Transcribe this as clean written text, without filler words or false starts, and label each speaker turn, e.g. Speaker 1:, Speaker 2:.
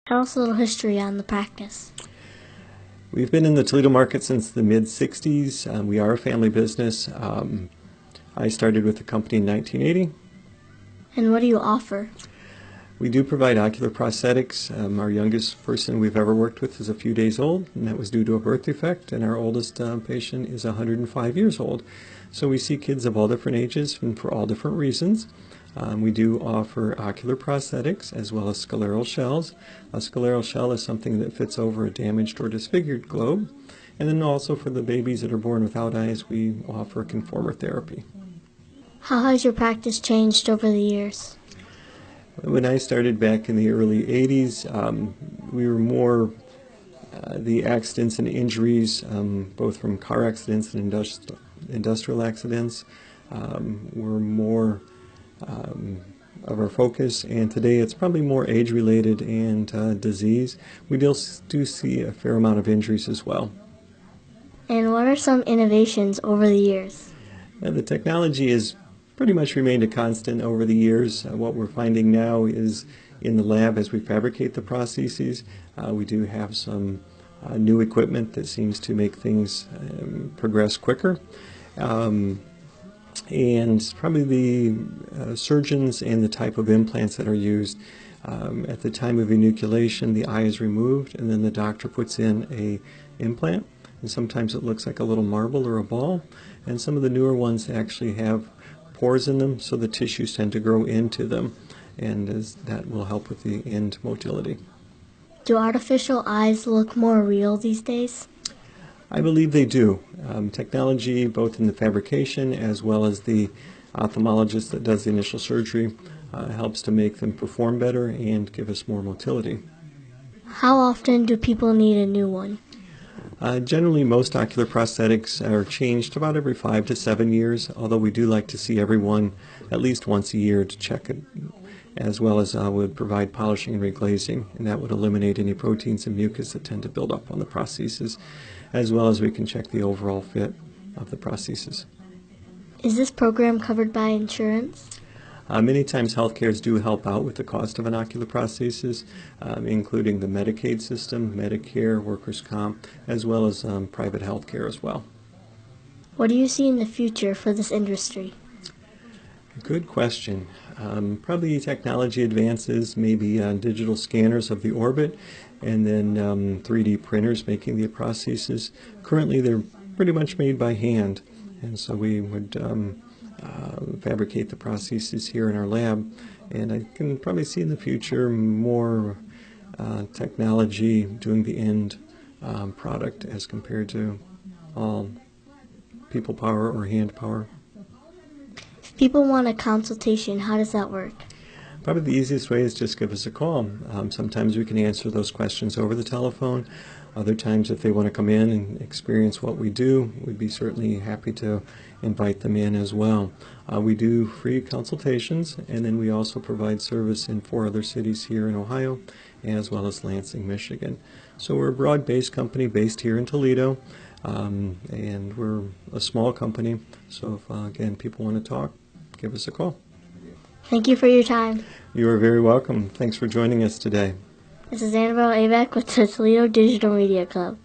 Speaker 1: Tell us a little history on the practice.
Speaker 2: We've been in the Toledo market since the mid-60s. We are a family business. I started with the company in 1980.
Speaker 1: And what do you offer?
Speaker 2: We do provide ocular prosthetics. Our youngest person we've ever worked with is a few days old, and that was due to a birth defect, and our oldest patient is 105 years old. So we see kids of all different ages and for all different reasons. We do offer ocular prosthetics as well as scleral shells. A scleral shell is something that fits over a damaged or disfigured globe. And then also for the babies that are born without eyes, we offer conformer therapy.
Speaker 1: How has your practice changed over the years?
Speaker 2: When I started back in the early 80s, we were more the accidents and injuries, both from car accidents and industrial accidents, were more of our focus, and today it's probably more age-related and disease. We do see a fair amount of injuries as well.
Speaker 1: And what are some innovations over the years?
Speaker 2: The technology has pretty much remained a constant over the years. What we're finding now is in the lab as we fabricate the prostheses, we do have some new equipment that seems to make things progress quicker. And probably the surgeons and the type of implants that are used. At the time of enucleation, the eye is removed, and then the doctor puts in an implant. And sometimes it looks like a little marble or a ball. And some of the newer ones actually have pores in them, so the tissues tend to grow into them, and that will help with the end motility.
Speaker 1: Do artificial eyes look more real these days?
Speaker 2: I believe they do. Technology, both in the fabrication as well as the ophthalmologist that does the initial surgery, helps to make them perform better and give us more motility.
Speaker 1: How often do people need a new one?
Speaker 2: Generally, most ocular prosthetics are changed about every 5 to 7 years, although we do like to see everyone at least once a year to check it, as well as would provide polishing and reglazing, and that would eliminate any proteins and mucus that tend to build up on the prostheses, as well as we can check the overall fit of the prostheses.
Speaker 1: Is this program covered by insurance?
Speaker 2: Many times healthcares do help out with the cost of an ocular prosthesis, including the Medicaid system, Medicare, workers' comp, as well as private healthcare as well.
Speaker 1: What do you see in the future for this industry?
Speaker 2: Good question. Probably technology advances, maybe digital scanners of the orbit, and then 3D printers making the prostheses. Currently, they're pretty much made by hand, and so we would fabricate the prostheses here in our lab. And I can probably see in the future more technology doing the end product as compared to all people power or hand power.
Speaker 1: If people want a consultation, how does that work?
Speaker 2: Probably the easiest way is just give us a call. Sometimes we can answer those questions over the telephone. Other times, if they want to come in and experience what we do, we'd be certainly happy to invite them in as well. We do free consultations, and then we also provide service in 4 other cities here in Ohio, as well as Lansing, Michigan. So we're a broad-based company based here in Toledo, and we're a small company. So if, again, people want to talk, give us a call.
Speaker 1: Thank you for your time.
Speaker 2: You are very welcome. Thanks for joining us today.
Speaker 1: This is Annabelle Aveck with the Toledo Digital Media Club.